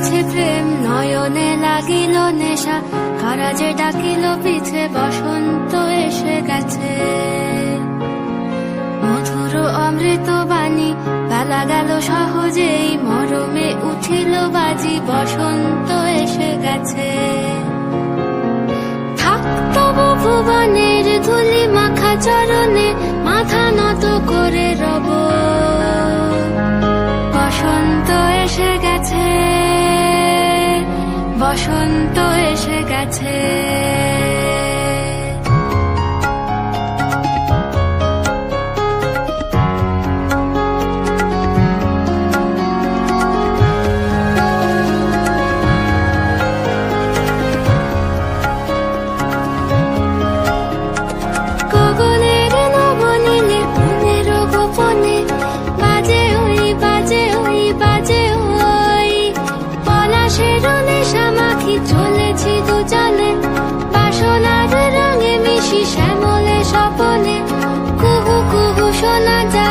পিছে প্রেম নয়নে লাগিল নেশা, কারা যে ডাকিল পিছে বসন্ত এসে গেছে। মধুর অমৃত বাণী বেলা গেল সহজেই, মরমে উঠিল বাজি বসন্ত এসে গেছে। থাকতব ভুবনের ধুলি মাখা চরণে, মাথা নত করে রব। বসন্ত এসে গেছে, বসন্ত এসে গেছে। চলেছি দু চলে বাসনার রঙে মিশি শ্যামলে স্বপনে, কুহু কুহু শোনা যায়